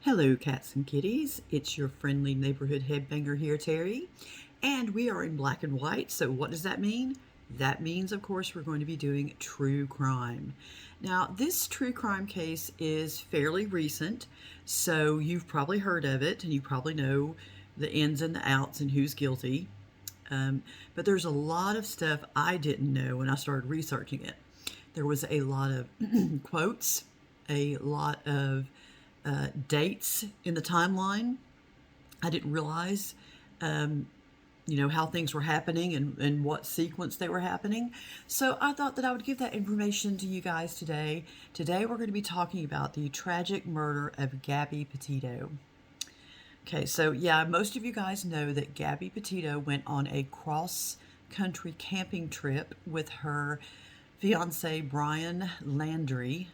Hello, cats and kitties. It's your friendly neighborhood headbanger here, Terry. And we are in black and white. So, what does that mean? That means, of course, we're going to be doing true crime. Now, this true crime case is fairly recent. So, you've probably heard of it and you probably know the ins and the outs and who's guilty. But there's a lot of stuff I didn't know when I started researching it. There was a lot of quotes, a lot of dates in the timeline. I didn't realize, how things were happening and what sequence they were happening. So I thought that I would give that information to you guys today. Today we're going to be talking about the tragic murder of Gabby Petito. Okay, so yeah, most of you guys know that Gabby Petito went on a cross-country camping trip with her fiance Brian Laundrie,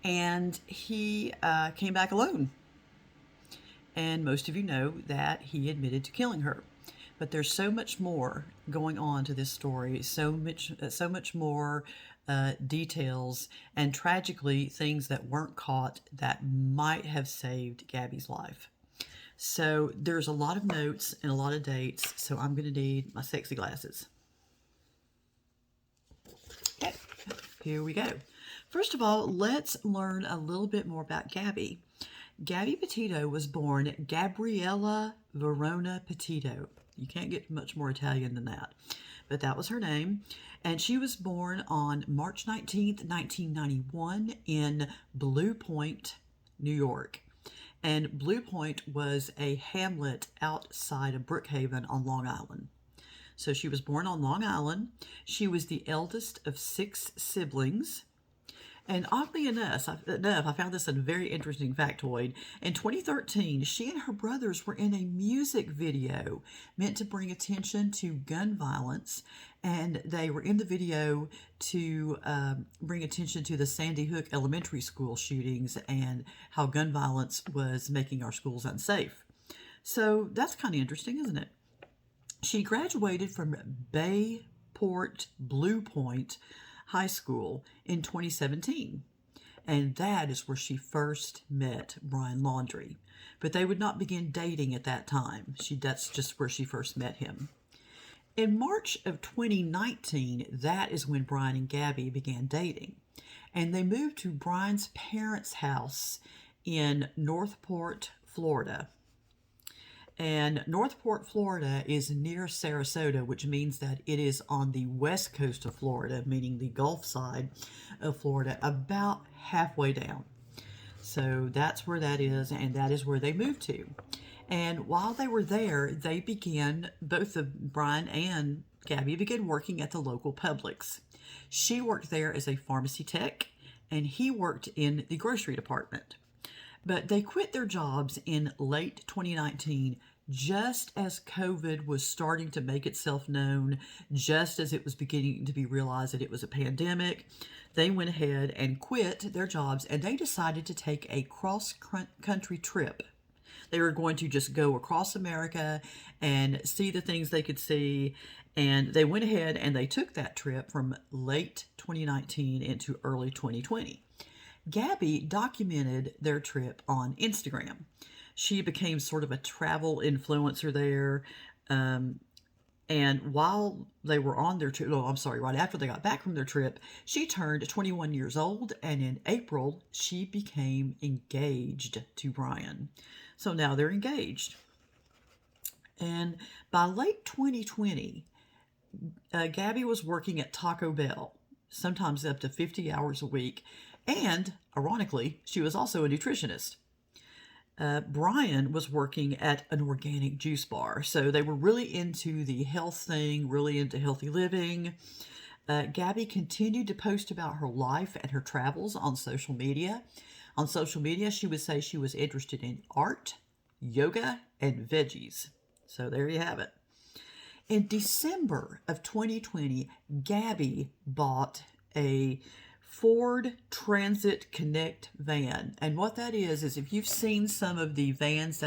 and he came back alone. And most of you know that he admitted to killing her. But there's so much more going on to this story, so much more details, and tragically things that weren't caught that might have saved Gabby's life. So there's a lot of notes and a lot of dates, so I'm going to need my sexy glasses. Okay, here we go. First of all, let's learn a little bit more about Gabby. Gabby Petito was born Gabriella Verona Petito. You can't get much more Italian than that. But that was her name. And she was born on March 19th, 1991 in Blue Point, New York. And Blue Point was a hamlet outside of Brookhaven on Long Island. So she was born on Long Island. She was the eldest of 6 siblings. And oddly enough, I found this a very interesting factoid. In 2013, she and her brothers were in a music video meant to bring attention to gun violence. And they were in the video to bring attention to the Sandy Hook Elementary School shootings and how gun violence was making our schools unsafe. So that's kind of interesting, isn't it? She graduated from Bayport Blue Point High School in 2017. And that is where she first met Brian Laundrie. But they would not begin dating at that time. That's just where she first met him. In March of 2019, that is when Brian and Gabby began dating. And they moved to Brian's parents' house in Northport, Florida. And Northport, Florida is near Sarasota, which means that it is on the west coast of Florida, meaning the Gulf side of Florida, about halfway down. So that's where that is, and that is where they moved to. And while they were there, they began, both of Brian and Gabby began working at the local Publix. She worked there as a pharmacy tech, and he worked in the grocery department. But they quit their jobs in late 2019, just as COVID was starting to make itself known, just as it was beginning to be realized that it was a pandemic. They went ahead and quit their jobs, and they decided to take a cross-country trip. They were going to just go across America and see the things they could see. And they went ahead and they took that trip from late 2019 into early 2020. Gabby documented their trip on Instagram. She became sort of a travel influencer there. And while they were on their trip, right after they got back from their trip, she turned 21 years old. And in April, she became engaged to Brian. So now they're engaged. And by late 2020, Gabby was working at Taco Bell, sometimes up to 50 hours a week. And, ironically, she was also a nutritionist. Brian was working at an organic juice bar. So they were really into the health thing, really into healthy living. Gabby continued to post about her life and her travels on social media. On social media, she would say she was interested in art, yoga, and veggies. So there you have it. In December of 2020, Gabby bought a Ford Transit Connect van. And what that is if you've seen some of the vans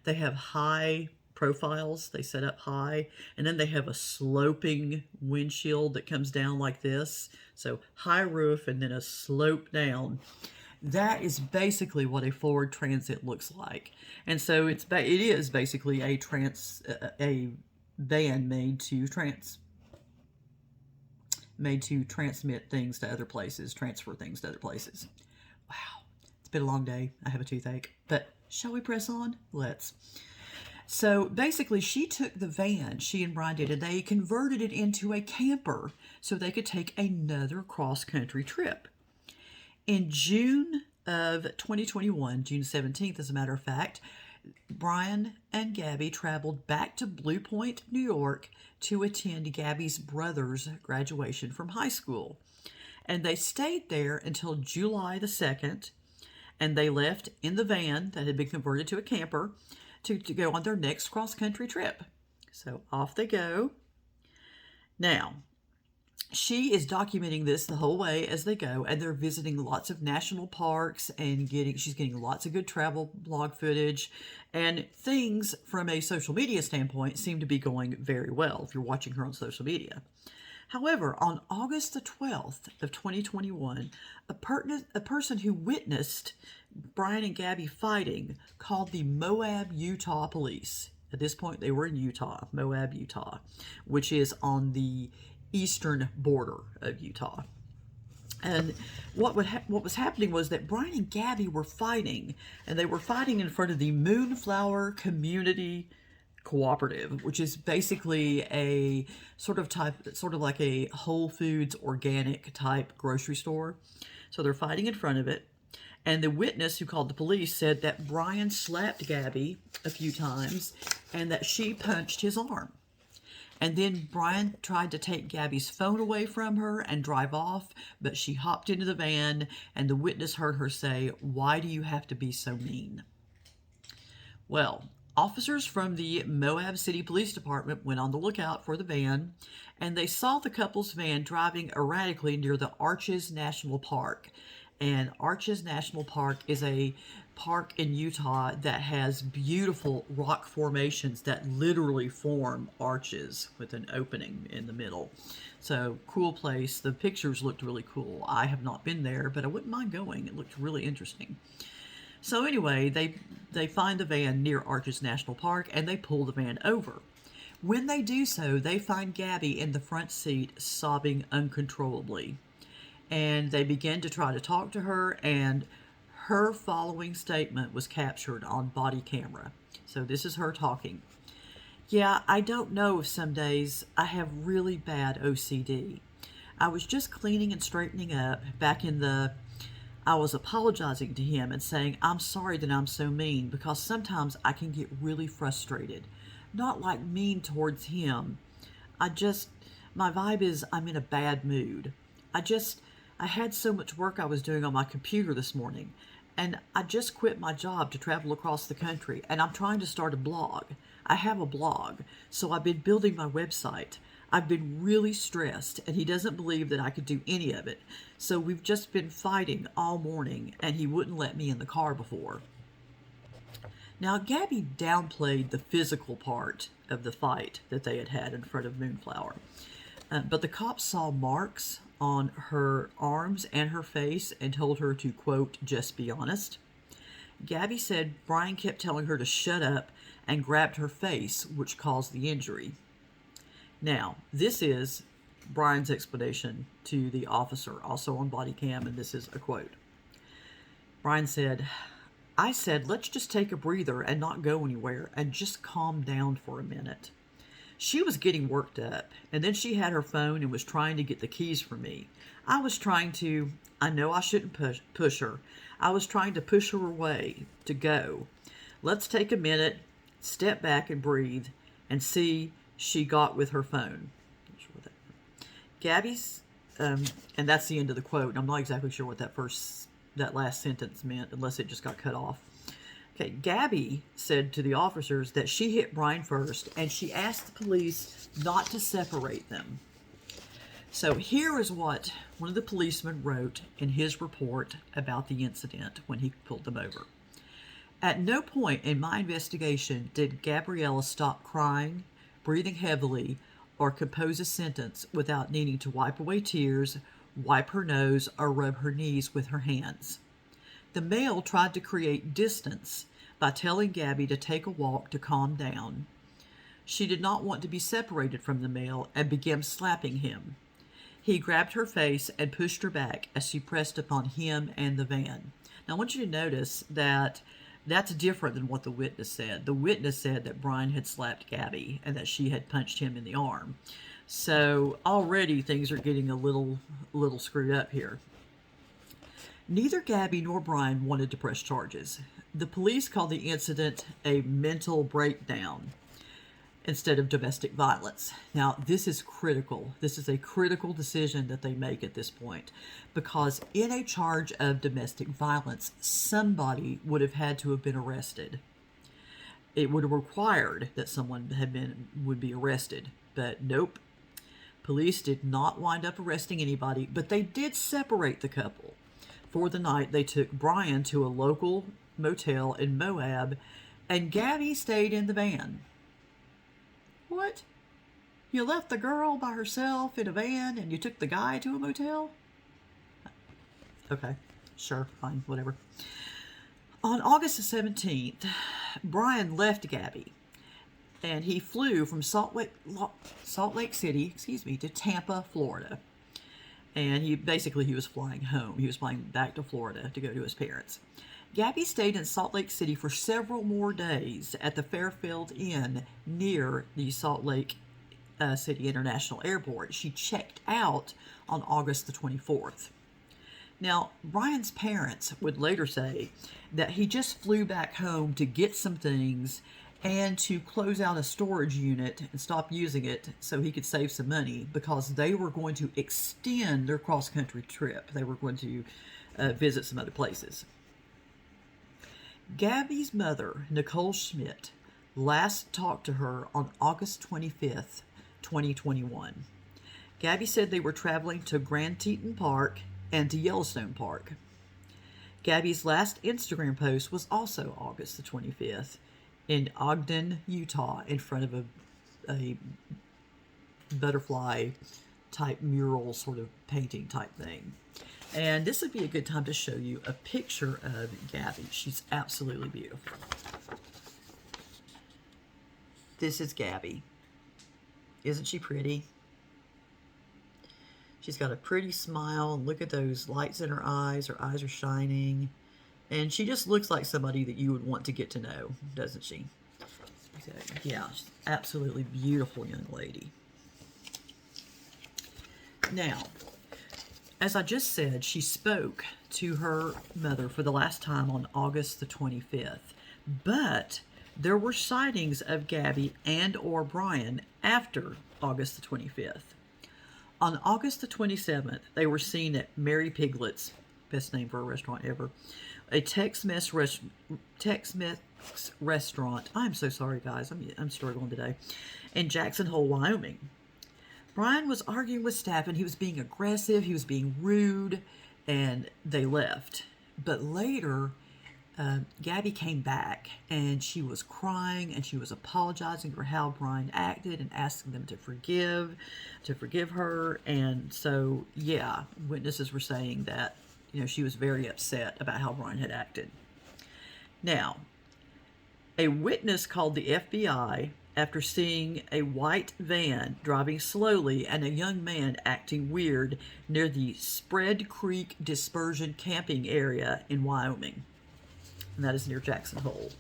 they have high profiles, they set up high, and then they have a sloping windshield that comes down like this. So high roof and then a slope down. That is basically what a Ford Transit looks like. And so it is basically a van made to transmit things to other places, transfer things to other places. Wow, it's been a long day. I have a toothache. But shall we press on? Let's. So basically, she took the van, she and Brian did, and they converted it into a camper so they could take another cross-country trip. In June of 2021, June 17th, as a matter of fact, Brian and Gabby traveled back to Blue Point, New York to attend Gabby's brother's graduation from high school. And they stayed there until July the 2nd, and they left in the van that had been converted to a camper to go on their next cross-country trip. So off they go. Now, she is documenting this the whole way as they go, and they're visiting lots of national parks and she's getting lots of good travel blog footage, and things from a social media standpoint seem to be going very well if you're watching her on social media. However, on August the 12th of 2021, a person who witnessed Brian and Gabby fighting called the Moab, Utah police. At this point, they were in Utah, Moab, Utah, which is on the eastern border of Utah. And what was happening was that Brian and Gabby were fighting, and they were fighting in front of the Moonflower Community Cooperative, which is basically a sort of like a Whole Foods organic type grocery store. So they're fighting in front of it. And the witness who called the police said that Brian slapped Gabby a few times and that she punched his arm. And then Brian tried to take Gabby's phone away from her and drive off, but she hopped into the van, and the witness heard her say, "Why do you have to be so mean?" Well, officers from the Moab City Police Department went on the lookout for the van, and they saw the couple's van driving erratically near the Arches National Park. And Arches National Park is a park in Utah that has beautiful rock formations that literally form arches with an opening in the middle. So, cool place. The pictures looked really cool. I have not been there, but I wouldn't mind going. It looked really interesting. So anyway, they find the van near Arches National Park, and they pull the van over. When they do so, they find Gabby in the front seat sobbing uncontrollably. And they begin to try to talk to her, and her following statement was captured on body camera. So this is her talking. "Yeah, I don't know if some days I have really bad OCD. I was just cleaning and straightening up I was apologizing to him and saying, I'm sorry that I'm so mean, because sometimes I can get really frustrated. Not like mean towards him. My vibe is I'm in a bad mood. I had so much work I was doing on my computer this morning, and I just quit my job to travel across the country, and I'm trying to start a blog. I have a blog, so I've been building my website. I've been really stressed, and he doesn't believe that I could do any of it. So we've just been fighting all morning, and he wouldn't let me in the car before." Now, Gabby downplayed the physical part of the fight that they had in front of Moonflower. But the cops saw marks on her arms and her face and told her to, quote, "just be honest." Gabby said Brian kept telling her to shut up and grabbed her face, which caused the injury. Now, this is Brian's explanation to the officer, also on body cam, and this is a quote. Brian said, "I said, let's just take a breather and not go anywhere and just calm down for a minute. She was getting worked up, and then she had her phone and was trying to get the keys from me. I know I shouldn't push her. I was trying to push her away to go. Let's take a minute, step back and breathe, and see she got with her phone." Gabby's, and that's the end of the quote. I'm not exactly sure what that last sentence meant, unless it just got cut off. Okay, Gabby said to the officers that she hit Brian first, and she asked the police not to separate them. So here is what one of the policemen wrote in his report about the incident when he pulled them over. "At no point in my investigation did Gabriella stop crying, breathing heavily, or compose a sentence without needing to wipe away tears, wipe her nose, or rub her knees with her hands. The male tried to create distance by telling Gabby to take a walk to calm down. She did not want to be separated from the male and began slapping him. He grabbed her face and pushed her back as she pressed upon him and the van. Now, I want you to notice that that's different than what the witness said. The witness said that Brian had slapped Gabby and that she had punched him in the arm. So already things are getting a little screwed up here. Neither Gabby nor Brian wanted to press charges. The police called the incident a mental breakdown instead of domestic violence. Now, this is critical. This is a critical decision that they make at this point, because in a charge of domestic violence, somebody would have had to have been arrested. It would have required that someone would be arrested, but nope. Police did not wind up arresting anybody, but they did separate the couple. For the night, they took Brian to a local motel in Moab, and Gabby stayed in the van. What? You left the girl by herself in a van and you took the guy to a motel? Okay, sure, fine, whatever. On August the 17th, Brian left Gabby and he flew from Salt Lake City, to Tampa, Florida. And he was flying home. He was flying back to Florida to go to his parents. Gabby stayed in Salt Lake City for several more days at the Fairfield Inn near the Salt Lake City International Airport. She checked out on August the 24th. Now, Brian's parents would later say that he just flew back home to get some things and to close out a storage unit and stop using it so he could save some money, because they were going to extend their cross-country trip. They were going to visit some other places. Gabby's mother, Nicole Schmidt, last talked to her on August 25th, 2021. Gabby said they were traveling to Grand Teton Park and to Yellowstone Park. Gabby's last Instagram post was also August the 25th in Ogden, Utah, in front of a butterfly type mural sort of painting type thing. And this would be a good time to show you a picture of Gabby. She's absolutely beautiful. This is Gabby. Isn't she pretty? She's got a pretty smile, and look at those lights in her eyes. Her eyes are shining. And she just looks like somebody that you would want to get to know, doesn't she? So, yeah, she's an absolutely beautiful young lady. Now, as I just said, she spoke to her mother for the last time on August the 25th. But there were sightings of Gabby and or Brian after August the 25th. On August the 27th, they were seen at Mary Piglet's, best name for a restaurant ever, a Tex-Mex restaurant. I'm so sorry, guys. I'm struggling today. In Jackson Hole, Wyoming. Brian was arguing with staff and he was being aggressive, he was being rude, and they left. But later, Gabby came back and she was crying and she was apologizing for how Brian acted and asking them to forgive her. And so, yeah, witnesses were saying that, she was very upset about how Brian had acted. Now, a witness called the FBI after seeing a white van driving slowly and a young man acting weird near the Spread Creek Dispersion Camping area in Wyoming. And that is near Jackson Hole.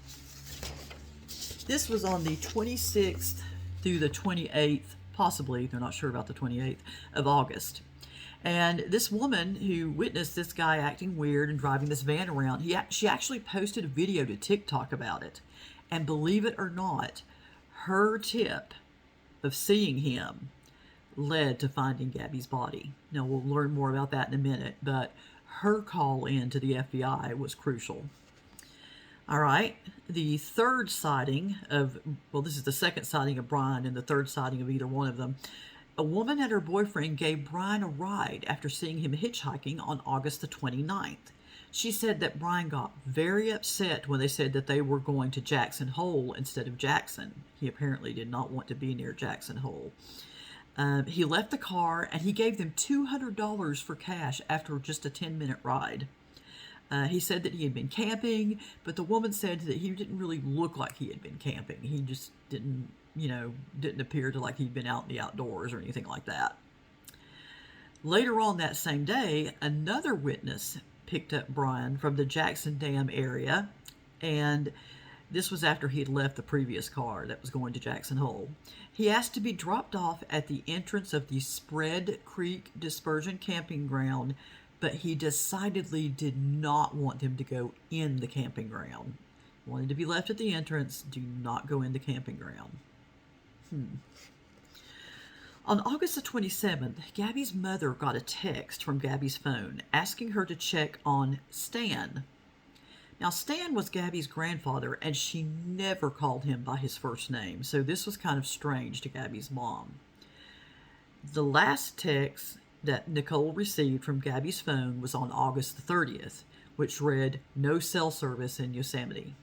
This was on the 26th through the 28th, possibly, they're not sure about the 28th, of August. And this woman who witnessed this guy acting weird and driving this van around, she actually posted a video to TikTok about it. And believe it or not, her tip of seeing him led to finding Gabby's body. Now, we'll learn more about that in a minute, but her call in to the FBI was crucial. All right, the third sighting this is the second sighting of Brian and the third sighting of either one of them. A woman and her boyfriend gave Brian a ride after seeing him hitchhiking on August the 29th. She said that Brian got very upset when they said that they were going to Jackson Hole instead of Jackson. He apparently did not want to be near Jackson Hole. He left the car and he gave them $200 for cash after just a 10-minute ride. He said that he had been camping, but the woman said that he didn't really look like he had been camping. He just didn't appear to like he'd been out in the outdoors or anything like that. Later on that same day, another witness picked up Brian from the Jackson Dam area, and this was after he had left the previous car that was going to Jackson Hole. He asked to be dropped off at the entrance of the Spread Creek Dispersion Camping Ground, but he decidedly did not want them to go in the camping ground. He wanted to be left at the entrance. Do not go in the camping ground. On August the 27th, Gabby's mother got a text from Gabby's phone asking her to check on Stan. Now, Stan was Gabby's grandfather, and she never called him by his first name, so this was kind of strange to Gabby's mom. The last text that Nicole received from Gabby's phone was on August the 30th, which read, "No cell service in Yosemite."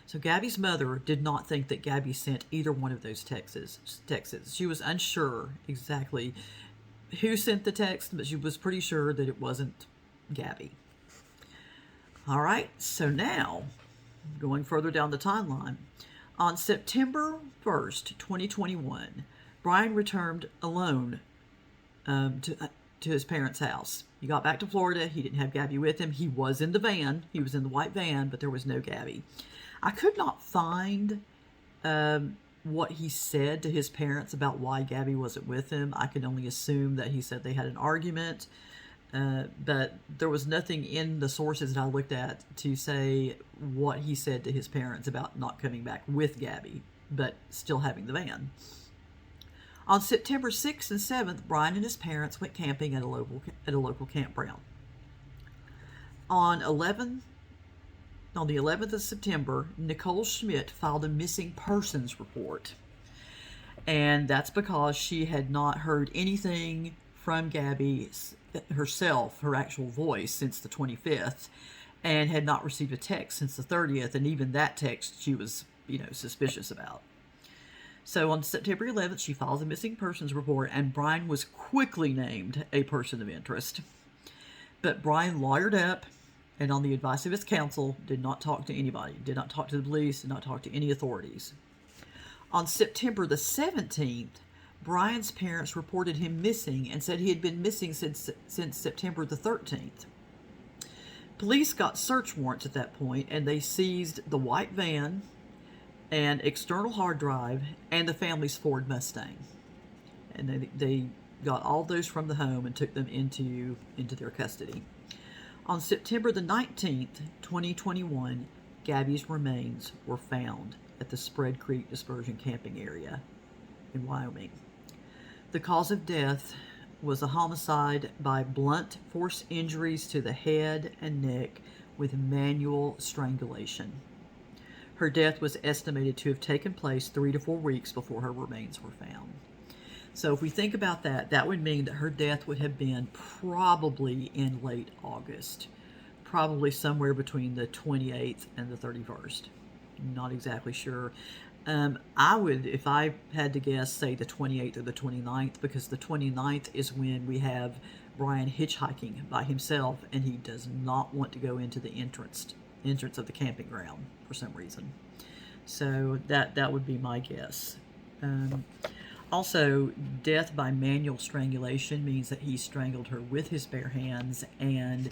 So Gabby's mother did not think that Gabby sent either one of those texts. She was unsure exactly who sent the text, but she was pretty sure that it wasn't Gabby. All right, so now, going further down the timeline, on September 1st, 2021, Brian returned alone to his parents' house. He got back to Florida. He didn't have Gabby with him. He was in the van. He was in the white van, but there was no Gabby. I could not find what he said to his parents about why Gabby wasn't with him. I could only assume that he said they had an argument. But there was nothing in the sources that I looked at to say what he said to his parents about not coming back with Gabby, but still having the van. On September 6th and 7th, Brian and his parents went camping at a local campground. On the 11th of September, Nicole Schmidt filed a missing persons report. And that's because she had not heard anything from Gabby herself, her actual voice, since the 25th, and had not received a text since the 30th, and even that text she was, suspicious about. So on September 11th, she files a missing persons report, and Brian was quickly named a person of interest. But Brian lawyered up, and on the advice of his counsel, did not talk to anybody, did not talk to the police, did not talk to any authorities. On September the 17th, Brian's parents reported him missing and said he had been missing since September the 13th. Police got search warrants at that point, and they seized the white van, an external hard drive, and the family's Ford Mustang. And they got all those from the home and took them into their custody. On September the 19th, 2021, Gabby's remains were found at the Spread Creek Dispersion Camping area in Wyoming. The cause of death was a homicide by blunt force injuries to the head and neck with manual strangulation. Her death was estimated to have taken place 3 to 4 weeks before her remains were found. So if we think about that, that would mean that her death would have been probably in late August, probably somewhere between the 28th and the 31st. Not exactly sure. I would, if I had to guess, say the 28th or the 29th, because the 29th is when we have Brian hitchhiking by himself, and he does not want to go into the entrance of the camping ground for some reason. So that would be my guess. Also, death by manual strangulation means that he strangled her with his bare hands, and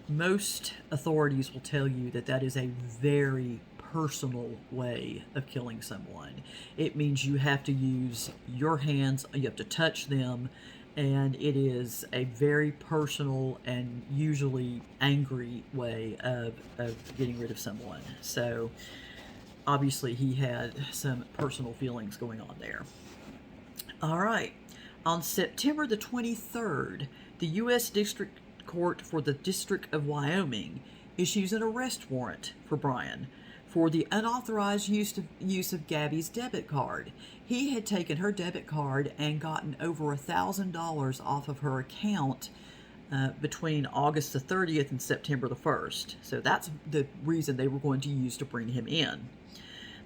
most authorities will tell you that that is a very personal way of killing someone. It means you have to use your hands, you have to touch them, and it is a very personal and usually angry way of getting rid of someone. So obviously he had some personal feelings going on there. All right. On September the 23rd, the U.S. District Court for the District of Wyoming issues an arrest warrant for Brian for the unauthorized use of Gabby's debit card. He had taken her debit card and gotten over $1,000 off of her account between August the 30th and September the 1st. So that's the reason they were going to use to bring him in.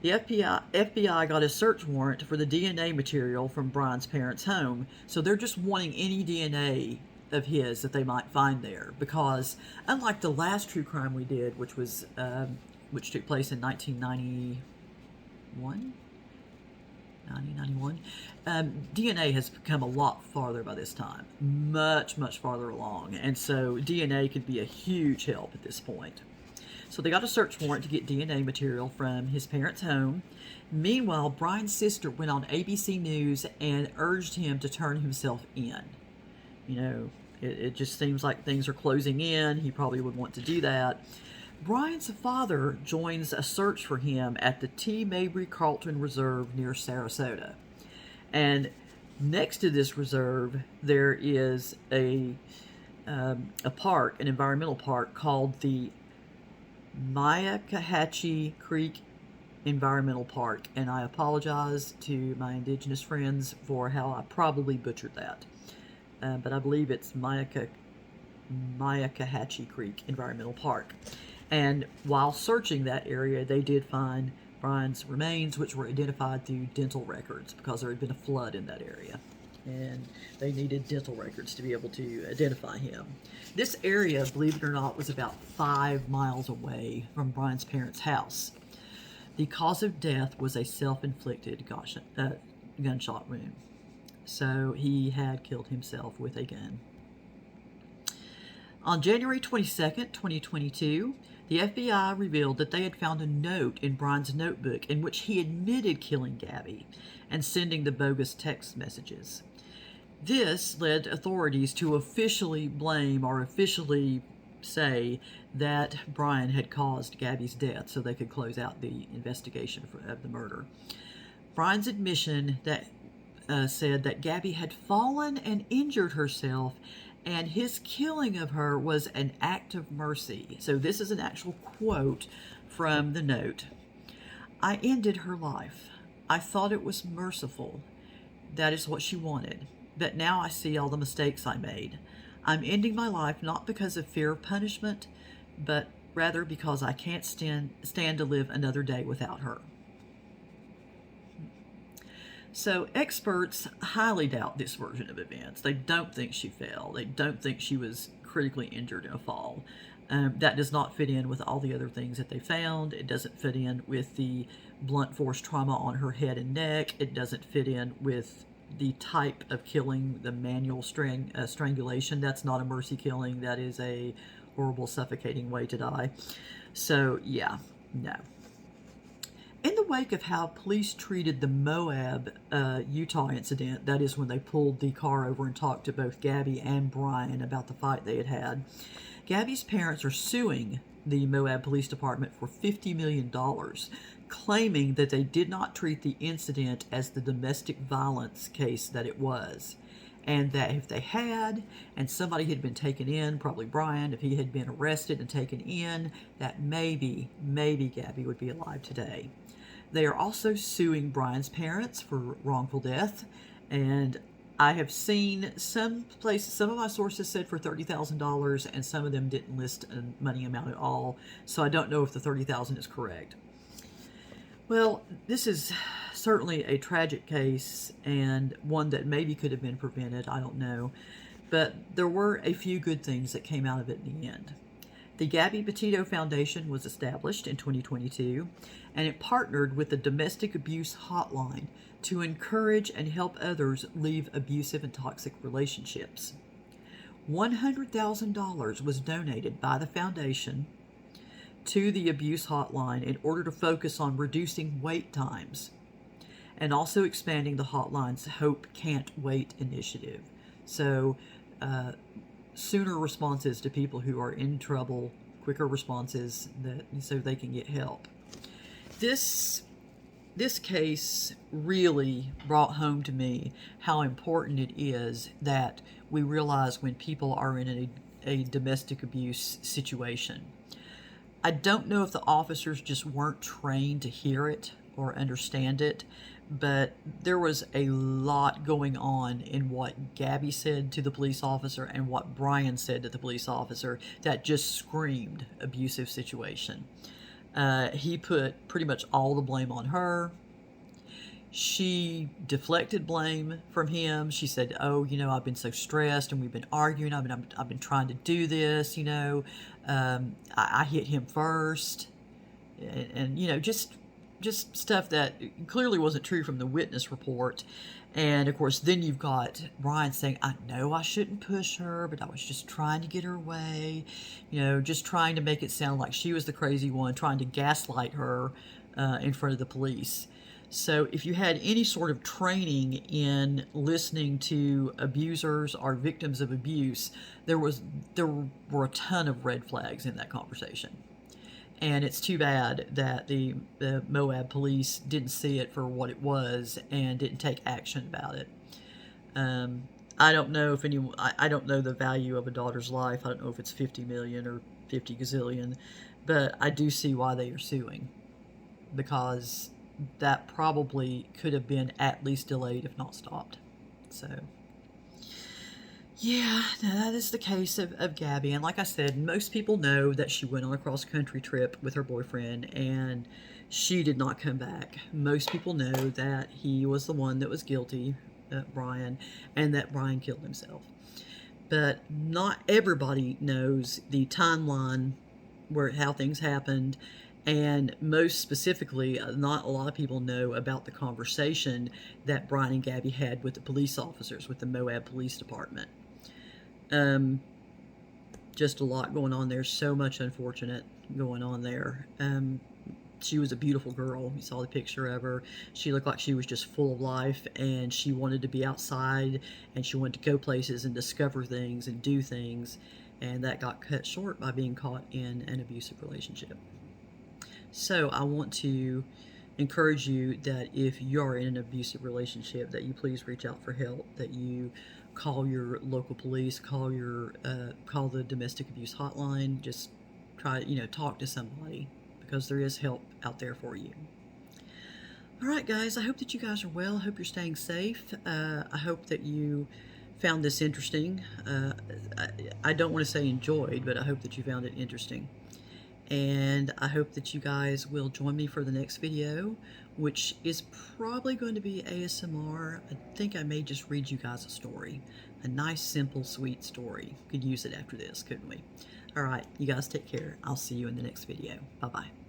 The FBI got a search warrant for the DNA material from Brian's parents' home, so they're just wanting any DNA of his that they might find there, because unlike the last true crime we did, which took place in 1991, DNA has come a lot farther by this time, much farther along, and so DNA could be a huge help at this point. So they got a search warrant to get DNA material from his parents' home. Meanwhile, Brian's sister went on ABC News and urged him to turn himself in. You know, it just seems like things are closing in. He probably would want to do that. Brian's father joins a search for him at the T. Mabry Carlton Reserve near Sarasota. And next to this reserve, there is a park, an environmental park called the Myakkahatchee Creek Environmental Park. And I apologize to my indigenous friends for how I probably butchered that. But I believe it's Myakkahatchee Creek Environmental Park. And while searching that area, they did find Brian's remains, which were identified through dental records, because there had been a flood in that area. And they needed dental records to be able to identify him. This area, believe it or not, was about 5 miles away from Brian's parents' house. The cause of death was a self-inflicted gunshot wound. So he had killed himself with a gun. On January 22nd, 2022, the FBI revealed that they had found a note in Brian's notebook in which he admitted killing Gabby and sending the bogus text messages. This led authorities to officially blame or officially say that Brian had caused Gabby's death so they could close out the investigation of the murder. Brian's admission that said that Gabby had fallen and injured herself, and his killing of her was an act of mercy. So this is an actual quote from the note. "I ended her life. I thought it was merciful. That is what she wanted. But now I see all the mistakes I made. I'm ending my life not because of fear of punishment, but rather because I can't stand to live another day without her." So experts highly doubt this version of events. They don't think she fell. They don't think she was critically injured in a fall. That does not fit in with all the other things that they found. It doesn't fit in with the blunt force trauma on her head and neck. It doesn't fit in with the type of killing, the manual strangulation. That's not a mercy killing. That is a horrible, suffocating way to die. So, yeah, no. In the wake of how police treated the Moab, Utah incident, that is when they pulled the car over and talked to both Gabby and Brian about the fight they had had, Gabby's parents are suing the Moab Police Department for $50 million, claiming that they did not treat the incident as the domestic violence case that it was, and that if they had, and somebody had been taken in, probably Brian, if he had been arrested and taken in, that maybe Gabby would be alive today. They are also suing Brian's parents for wrongful death, and I have seen some places, some of my sources said for $30,000, and some of them didn't list a money amount at all, so I don't know if the $30,000 is correct. Well, this is certainly a tragic case, and one that maybe could have been prevented, I don't know, but there were a few good things that came out of it in the end. The Gabby Petito Foundation was established in 2022, and it partnered with the Domestic Abuse Hotline to encourage and help others leave abusive and toxic relationships. $100,000 was donated by the foundation to the abuse hotline in order to focus on reducing wait times and also expanding the hotline's Hope Can't Wait initiative. So, sooner responses to people who are in trouble, quicker responses so they can get help. This case really brought home to me how important it is that we realize when people are in a domestic abuse situation. I don't know if the officers just weren't trained to hear it or understand it, but there was a lot going on in what Gabby said to the police officer and what Brian said to the police officer that just screamed abusive situation. He put pretty much all the blame on her. She deflected blame from him. She said, "Oh, I've been so stressed, and we've been arguing. I've been trying to do this. I hit him first, and just stuff that clearly wasn't true from the witness report." And of course, then you've got Brian saying, "I know I shouldn't push her, but I was just trying to get her way, just trying to make it sound like she was the crazy one, trying to gaslight her in front of the police." So if you had any sort of training in listening to abusers or victims of abuse, there were a ton of red flags in that conversation. And it's too bad that the Moab police didn't see it for what it was and didn't take action about it. I don't know if I don't know the value of a daughter's life. I don't know if it's 50 million or 50 gazillion, but I do see why they are suing, because that probably could have been at least delayed, if not stopped. So, yeah, that is the case of Gabby. And like I said, most people know that she went on a cross-country trip with her boyfriend and she did not come back. Most people know that he was the one that was guilty, Brian, and that Brian killed himself. But not everybody knows the timeline how things happened. And most specifically, not a lot of people know about the conversation that Brian and Gabby had with the police officers, with the Moab Police Department. Just a lot going on there. So much unfortunate going on there. She was a beautiful girl. You saw the picture of her. She looked like she was just full of life, and she wanted to be outside, and she wanted to go places and discover things and do things, and that got cut short by being caught in an abusive relationship. So I want to encourage you that if you're in an abusive relationship, that you please reach out for help, that you call your local police, call the domestic abuse hotline. Just try, talk to somebody, because there is help out there for you. All right, guys, I hope that you guys are well. I hope you're staying safe. I hope that you found this interesting. I don't want to say enjoyed, but I hope that you found it interesting. And I hope that you guys will join me for the next video, which is probably going to be ASMR. I think I may just read you guys a story. A nice, simple, sweet story. Could use it after this, couldn't we? All right, you guys take care. I'll see you in the next video. Bye-bye.